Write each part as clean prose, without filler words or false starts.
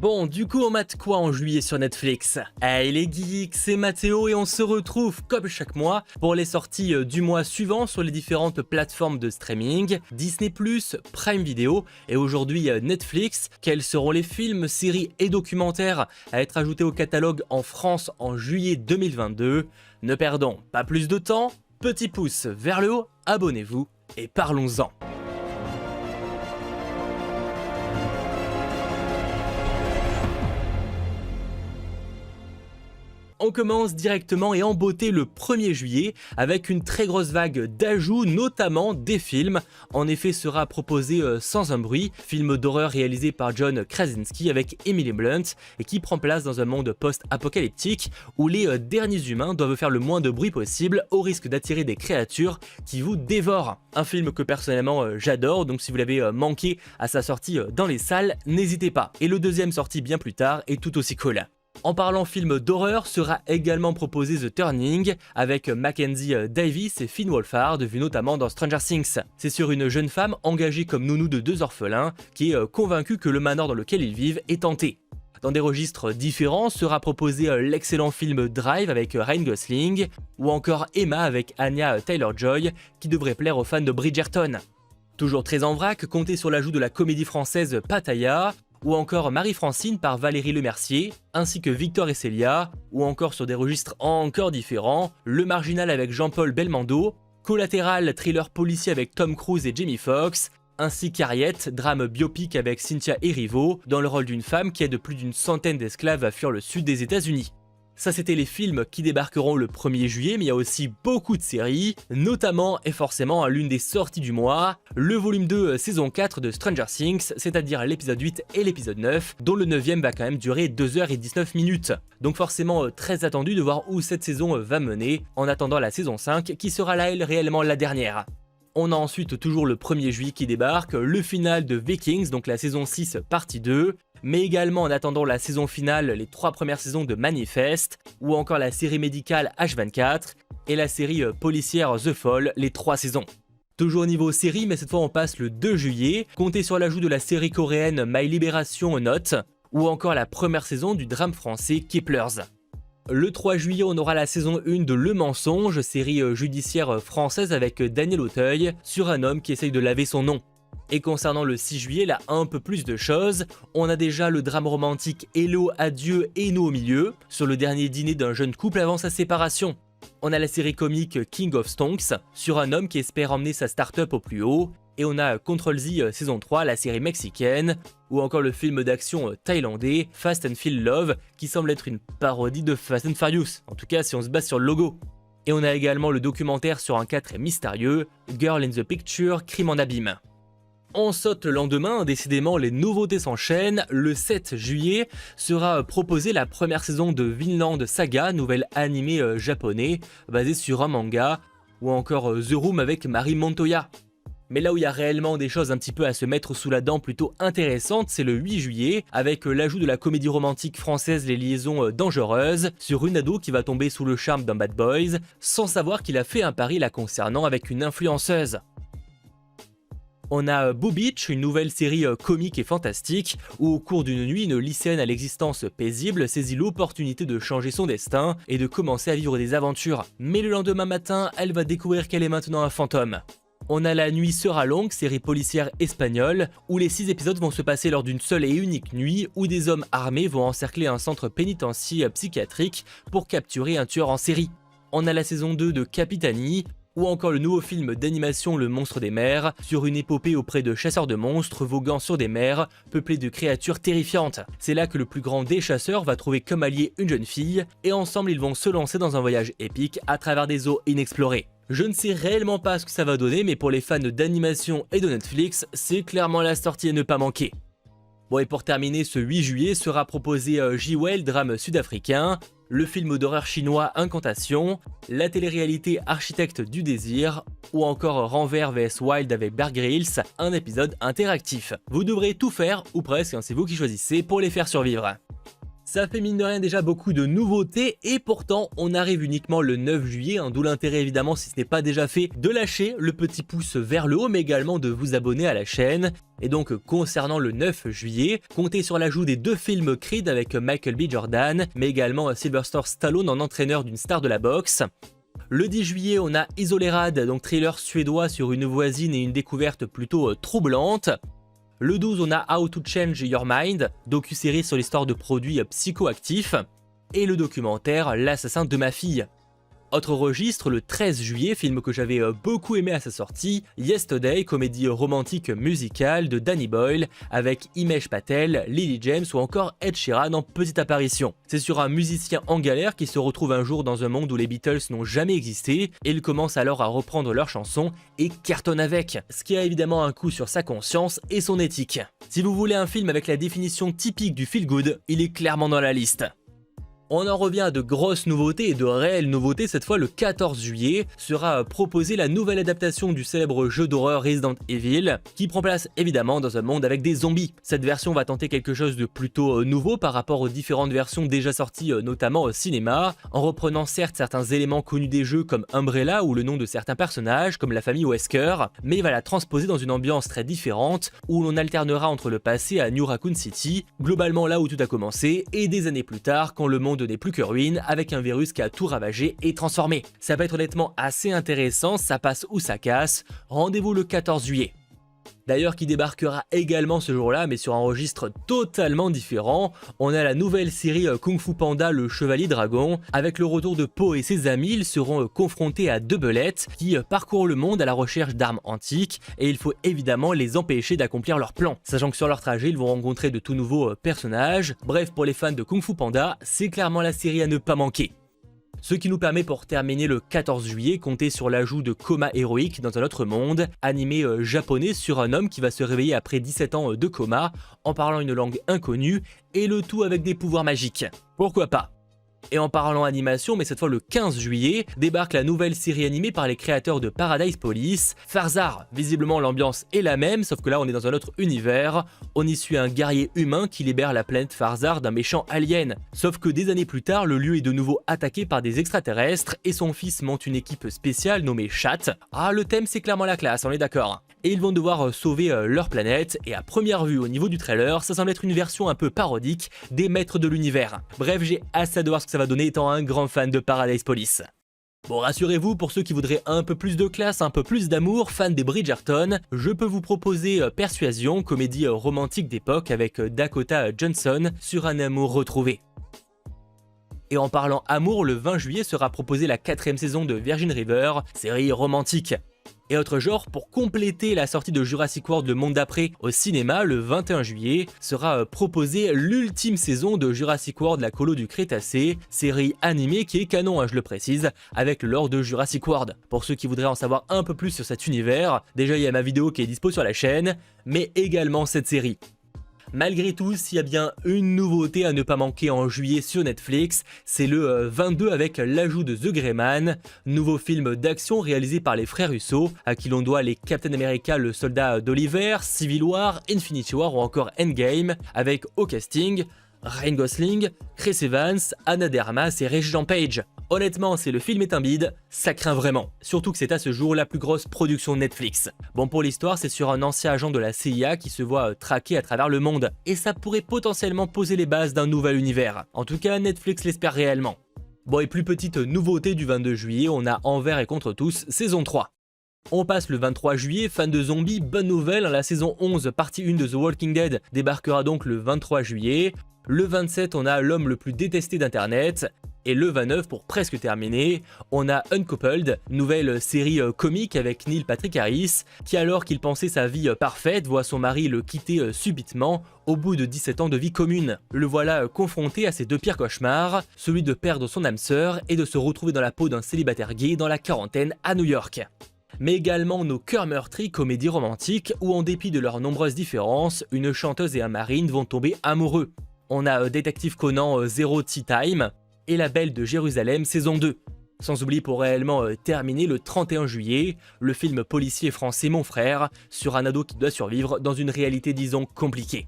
Bon, du coup on mate quoi en juillet sur Netflix? Hey les geeks, c'est Mathéo et on se retrouve comme chaque mois pour les sorties du mois suivant sur les différentes plateformes de streaming, Disney+, Prime Video et aujourd'hui Netflix. Quels seront les films, séries et documentaires à être ajoutés au catalogue en France en juillet 2022? Ne perdons pas plus de temps, petit pouce vers le haut, abonnez-vous et parlons-en. On commence directement et en beauté le 1er juillet avec une très grosse vague d'ajouts, notamment des films. En effet, sera proposé Sans un bruit, film d'horreur réalisé par John Krasinski avec Emily Blunt et qui prend place dans un monde post-apocalyptique où les derniers humains doivent faire le moins de bruit possible au risque d'attirer des créatures qui vous dévorent. Un film que personnellement j'adore, donc si vous l'avez manqué à sa sortie dans les salles, n'hésitez pas. Et le deuxième sorti bien plus tard est tout aussi cool. En parlant film d'horreur, sera également proposé The Turning avec Mackenzie Davis et Finn Wolfhard, vu notamment dans Stranger Things. C'est sur une jeune femme engagée comme nounou de 2 orphelins qui est convaincue que le manoir dans lequel ils vivent est hanté. Dans des registres différents sera proposé l'excellent film Drive avec Ryan Gosling ou encore Emma avec Anya Taylor-Joy qui devrait plaire aux fans de Bridgerton. Toujours très en vrac, comptez sur l'ajout de la comédie française Pattaya, ou encore Marie-Francine par Valérie Lemercier, ainsi que Victor et Célia, ou encore sur des registres encore différents, Le Marginal avec Jean-Paul Belmondo, Collatéral, thriller policier avec Tom Cruise et Jamie Foxx, ainsi qu'Harriet, drame biopic avec Cynthia Erivo, dans le rôle d'une femme qui aide plus d'une centaine d'esclaves à fuir le sud des États-Unis. Ça c'était les films qui débarqueront le 1er juillet, mais il y a aussi beaucoup de séries, notamment et forcément l'une des sorties du mois, le volume 2 saison 4 de Stranger Things, c'est-à-dire l'épisode 8 et l'épisode 9, dont le 9e va quand même durer 2h19. Donc forcément très attendu de voir où cette saison va mener, en attendant la saison 5 qui sera là elle réellement la dernière. On a ensuite toujours le 1er juillet qui débarque, le final de Vikings, donc la saison 6 partie 2, mais également en attendant la saison finale, les 3 premières saisons de Manifest, ou encore la série médicale H24, et la série policière The Fall, les 3 saisons. Toujours niveau série, mais cette fois on passe le 2 juillet, comptez sur l'ajout de la série coréenne My Liberation Note, ou encore la première saison du drame français Keplers. Le 3 juillet, on aura la saison 1 de Le Mensonge, série judiciaire française avec Daniel Auteuil, sur un homme qui essaye de laver son nom. Et concernant le 6 juillet, là un peu plus de choses, on a déjà le drame romantique Hello, adieu et nous au milieu, sur le dernier dîner d'un jeune couple avant sa séparation. On a la série comique King of Stonks, sur un homme qui espère emmener sa start-up au plus haut, et on a Control Z saison 3, la série mexicaine, ou encore le film d'action thaïlandais Fast and Feel Love, qui semble être une parodie de Fast and Furious, en tout cas si on se base sur le logo. Et on a également le documentaire sur un cas très mystérieux, Girl in the Picture, Crime en abîme. On saute le lendemain, décidément les nouveautés s'enchaînent. Le 7 juillet sera proposée la première saison de Vinland Saga, nouvel animé japonais basé sur un manga, ou encore The Room avec Marie Montoya. Mais là où il y a réellement des choses un petit peu à se mettre sous la dent plutôt intéressantes, c'est le 8 juillet, avec l'ajout de la comédie romantique française Les Liaisons Dangereuses, sur une ado qui va tomber sous le charme d'un bad boys, sans savoir qu'il a fait un pari la concernant avec une influenceuse. On a Boo Beach, une nouvelle série comique et fantastique, où au cours d'une nuit, une lycéenne à l'existence paisible saisit l'opportunité de changer son destin et de commencer à vivre des aventures. Mais le lendemain matin, elle va découvrir qu'elle est maintenant un fantôme. On a La nuit sera longue, série policière espagnole, où les 6 épisodes vont se passer lors d'une seule et unique nuit, où des hommes armés vont encercler un centre pénitentiaire psychiatrique pour capturer un tueur en série. On a la saison 2 de Capitani, ou encore le nouveau film d'animation Le Monstre des Mers, sur une épopée auprès de chasseurs de monstres voguant sur des mers peuplées de créatures terrifiantes. C'est là que le plus grand des chasseurs va trouver comme allié une jeune fille, et ensemble ils vont se lancer dans un voyage épique à travers des eaux inexplorées. Je ne sais réellement pas ce que ça va donner, mais pour les fans d'animation et de Netflix, c'est clairement la sortie à ne pas manquer. Bon, et pour terminer, ce 8 juillet sera proposé J-Well, drame sud-africain, le film d'horreur chinois Incantation, la télé-réalité Architecte du désir, ou encore Renvers vs Wild avec Bear Grylls, un épisode interactif. Vous devrez tout faire, ou presque, c'est vous qui choisissez, pour les faire survivre. Ça fait mine de rien déjà beaucoup de nouveautés et pourtant on arrive uniquement le 9 juillet, d'où l'intérêt évidemment, si ce n'est pas déjà fait, de lâcher le petit pouce vers le haut mais également de vous abonner à la chaîne. Et donc concernant le 9 juillet, comptez sur l'ajout des 2 films Creed avec Michael B. Jordan, mais également Sylvester Stallone en entraîneur d'une star de la boxe. Le 10 juillet, on a Isolerad, donc thriller suédois sur une voisine et une découverte plutôt troublante. Le 12, on a How to Change Your Mind, docu-série sur l'histoire de produits psychoactifs. Et le documentaire L'assassin de ma fille. Autre registre, le 13 juillet, film que j'avais beaucoup aimé à sa sortie, Yesterday, comédie romantique musicale de Danny Boyle, avec Himesh Patel, Lily James ou encore Ed Sheeran en petite apparition. C'est sur un musicien en galère qui se retrouve un jour dans un monde où les Beatles n'ont jamais existé, et il commence alors à reprendre leurs chansons et cartonne avec, ce qui a évidemment un coup sur sa conscience et son éthique. Si vous voulez un film avec la définition typique du feel good, il est clairement dans la liste. On en revient à de grosses nouveautés et de réelles nouveautés. Cette fois, le 14 juillet sera proposée la nouvelle adaptation du célèbre jeu d'horreur Resident Evil, qui prend place évidemment dans un monde avec des zombies. Cette version va tenter quelque chose de plutôt nouveau par rapport aux différentes versions déjà sorties, notamment au cinéma, en reprenant certes certains éléments connus des jeux comme Umbrella ou le nom de certains personnages comme la famille Wesker, mais il va la transposer dans une ambiance très différente où l'on alternera entre le passé à New Raccoon City, globalement là où tout a commencé, et des années plus tard quand le monde n'est plus que ruine avec un virus qui a tout ravagé et transformé. Ça va être honnêtement assez intéressant, ça passe ou ça casse. Rendez-vous le 14 juillet. D'ailleurs qui débarquera également ce jour-là mais sur un registre totalement différent, on a la nouvelle série Kung Fu Panda le Chevalier Dragon. Avec le retour de Po et ses amis, ils seront confrontés à 2 belettes qui parcourent le monde à la recherche d'armes antiques et il faut évidemment les empêcher d'accomplir leur plan. Sachant que sur leur trajet ils vont rencontrer de tout nouveaux personnages. Bref, pour les fans de Kung Fu Panda, c'est clairement la série à ne pas manquer. Ce qui nous permet pour terminer le 14 juillet compter sur l'ajout de Coma héroïque dans un autre monde, animé japonais sur un homme qui va se réveiller après 17 ans de coma en parlant une langue inconnue et le tout avec des pouvoirs magiques. Pourquoi pas ? Et en parlant animation, mais cette fois le 15 juillet, débarque la nouvelle série animée par les créateurs de Paradise Police, Farzar. Visiblement l'ambiance est la même, sauf que là on est dans un autre univers. On y suit un guerrier humain qui libère la planète Farzar d'un méchant alien. Sauf que des années plus tard, le lieu est de nouveau attaqué par des extraterrestres et son fils monte une équipe spéciale nommée Chat. Ah, le thème c'est clairement la classe, on est d'accord. Et ils vont devoir sauver leur planète, et à première vue au niveau du trailer, ça semble être une version un peu parodique des maîtres de l'univers. Bref, j'ai hâte de voir ce que ça va donner étant un grand fan de Paradise Police. Bon, rassurez-vous, pour ceux qui voudraient un peu plus de classe, un peu plus d'amour, fans des Bridgerton, je peux vous proposer Persuasion, comédie romantique d'époque avec Dakota Johnson sur un amour retrouvé. Et en parlant amour, le 20 juillet sera proposée la 4ème saison de Virgin River, série romantique. Et autre genre, pour compléter la sortie de Jurassic World Le Monde d'après au cinéma, le 21 juillet, sera proposée l'ultime saison de Jurassic World La Colo du Crétacé, série animée qui est canon, je le précise, avec le lore de Jurassic World. Pour ceux qui voudraient en savoir un peu plus sur cet univers, déjà il y a ma vidéo qui est dispo sur la chaîne, mais également cette série. Malgré tout, s'il y a bien une nouveauté à ne pas manquer en juillet sur Netflix, c'est le 22 avec l'ajout de The Gray Man, nouveau film d'action réalisé par les frères Russo, à qui l'on doit les Captain America le soldat d'Oliver, Civil War, Infinity War ou encore Endgame, avec au casting Ryan Gosling, Chris Evans, Anna de Armas et Regé-Jean Page. Honnêtement, si le film est un bide, ça craint vraiment. Surtout que c'est à ce jour la plus grosse production Netflix. Bon, pour l'histoire, c'est sur un ancien agent de la CIA qui se voit traqué à travers le monde. Et ça pourrait potentiellement poser les bases d'un nouvel univers. En tout cas, Netflix l'espère réellement. Bon, et plus petite nouveauté du 22 juillet, on a Envers et contre tous, saison 3. On passe le 23 juillet, fan de zombies, bonne nouvelle, la saison 11, partie 1 de The Walking Dead débarquera donc le 23 juillet. Le 27, on a L'homme le plus détesté d'internet. Et le 29, pour presque terminer, on a Uncoupled, nouvelle série comique avec Neil Patrick Harris, qui alors qu'il pensait sa vie parfaite, voit son mari le quitter subitement au bout de 17 ans de vie commune. Le voilà confronté à ses 2 pires cauchemars, celui de perdre son âme sœur et de se retrouver dans la peau d'un célibataire gay dans la quarantaine à New York. Mais également nos cœurs meurtris, comédies romantiques, où en dépit de leurs nombreuses différences, une chanteuse et un marine vont tomber amoureux. On a Détective Conan Zero Tea Time, et La Belle de Jérusalem saison 2. Sans oublier pour réellement terminer le 31 juillet, le film policier français Mon Frère, sur un ado qui doit survivre dans une réalité disons compliquée.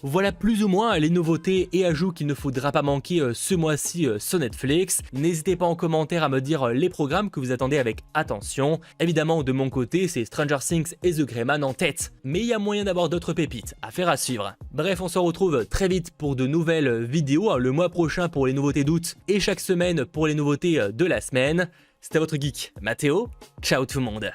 Voilà plus ou moins les nouveautés et ajouts qu'il ne faudra pas manquer ce mois-ci sur Netflix. N'hésitez pas en commentaire à me dire les programmes que vous attendez avec attention. Évidemment, de mon côté, c'est Stranger Things et The Gray Man en tête, mais il y a moyen d'avoir d'autres pépites, affaire à suivre. Bref, on se retrouve très vite pour de nouvelles vidéos, le mois prochain pour les nouveautés d'août et chaque semaine pour les nouveautés de la semaine. C'était votre geek Mathéo, ciao tout le monde.